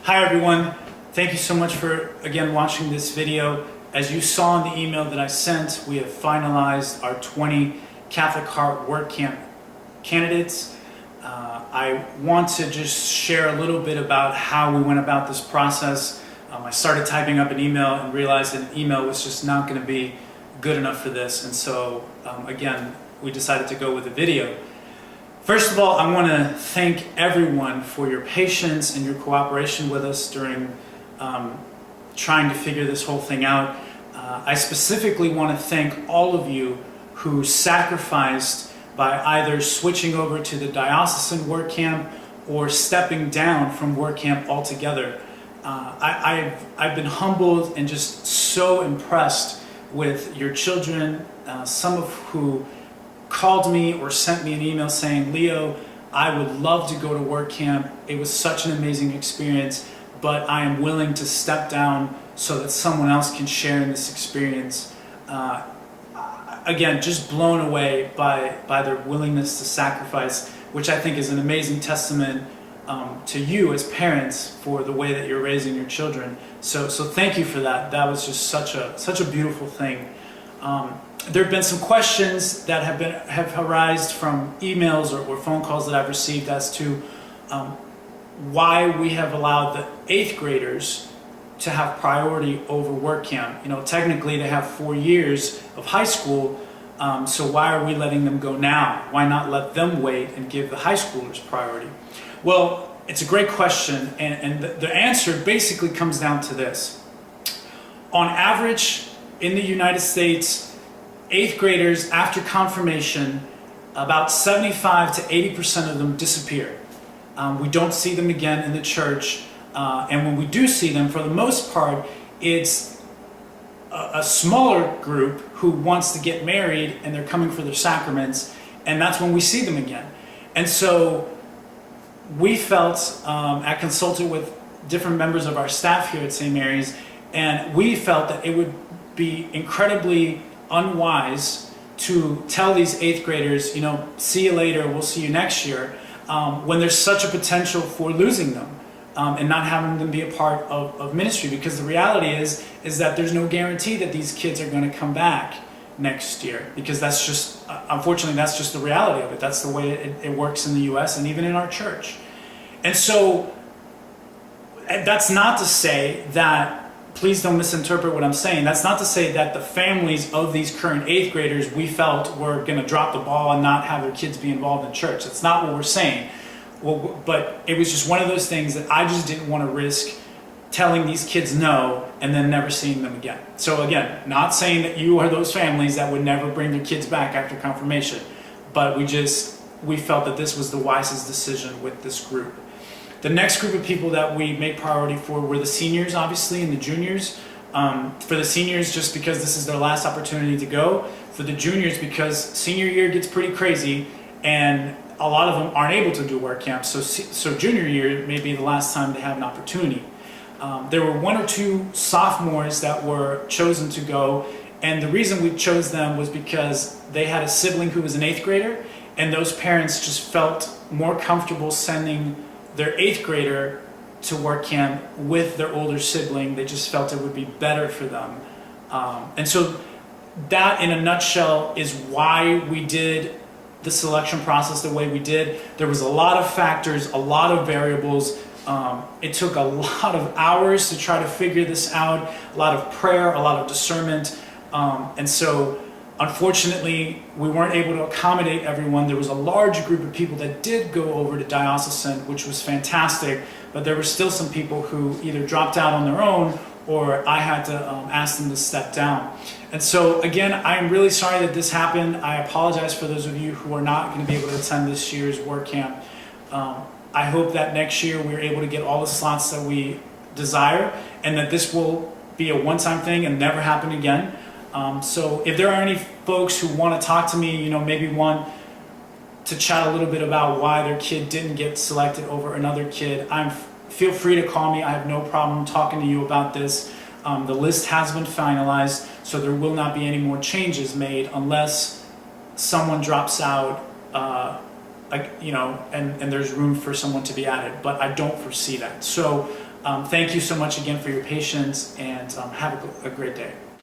Hi everyone, thank you so much for again watching this video. As you saw in the email that I sent, we have finalized our 20 Catholic Heart Work Camp candidates. I want to just share a little bit about how we went about this process. I started typing up an email and realized that an email was just not going to be good enough for this, and so again we decided to go with a video. First of all, I want to thank everyone for your patience and your cooperation with us during trying to figure this whole thing out. I specifically want to thank all of you who sacrificed by either switching over to the diocesan work camp or stepping down from work camp altogether. I've been humbled and just so impressed with your children, some of who called me or sent me an email saying, "Leo, I would love to go to work camp. It was such an amazing experience, but I am willing to step down so that someone else can share in this experience." Again, just blown away by their willingness to sacrifice, which I think is an amazing testament to you as parents for the way that you're raising your children. So thank you for that. That was just such a beautiful thing. There have been some questions that have arisen from emails or phone calls that I've received as to why we have allowed the 8th graders to have priority over work camp. You know, technically they have 4 years of high school, so why are we letting them go now? Why not let them wait and give the high schoolers priority? Well, it's a great question, and the answer basically comes down to this. On average, in the United States, 8th graders after confirmation, about 75 to 80% of them disappear. We don't see them again in the church, and when we do see them, for the most part, it's a smaller group who wants to get married and they're coming for their sacraments, and that's when we see them again. And so we felt, I consulted with different members of our staff here at St. Mary's, and we felt that it would be incredibly unwise to tell these 8th graders, you know, see you later, we'll see you next year, when there's such a potential for losing them and not having them be a part of ministry, because the reality is that there's no guarantee that these kids are going to come back next year, because that's just, unfortunately, that's just the reality of it. That's the way it works in the U.S. and even in our church. And so that's not to say that, please don't misinterpret what I'm saying, that's not to say that the families of these current 8th graders we felt were going to drop the ball and not have their kids be involved in church. That's not what we're saying. Well, but it was just one of those things that I just didn't want to risk telling these kids no and then never seeing them again. So again, not saying that you are those families that would never bring their kids back after confirmation, but we felt that this was the wisest decision with this group. The next group of people that we made priority for were the seniors, obviously, and the juniors. For the seniors, just because this is their last opportunity to go. For the juniors, because senior year gets pretty crazy and a lot of them aren't able to do work camp, so junior year may be the last time they have an opportunity. There were 1 or 2 sophomores that were chosen to go, and the reason we chose them was because they had a sibling who was an 8th grader, and those parents just felt more comfortable sending their 8th grader to work camp with their older sibling. They just felt it would be better for them. And so that, in a nutshell, is why we did the selection process the way we did. There was a lot of factors, a lot of variables. It took a lot of hours to try to figure this out, a lot of prayer, a lot of discernment. And so unfortunately, we weren't able to accommodate everyone. There was a large group of people that did go over to diocesan, which was fantastic, but there were still some people who either dropped out on their own or I had to ask them to step down. And so again, I am really sorry that this happened. I apologize for those of you who are not going to be able to attend this year's work camp. I hope that next year we're able to get all the slots that we desire, and that this will be a one-time thing and never happen again. So if there are any folks who want to talk to me, you know, maybe want to chat a little bit about why their kid didn't get selected over another kid, feel free to call me. I have no problem talking to you about this. The list has been finalized, so there will not be any more changes made unless someone drops out, you know, and there's room for someone to be added. But I don't foresee that. So Thank you so much again for your patience, and have a great day.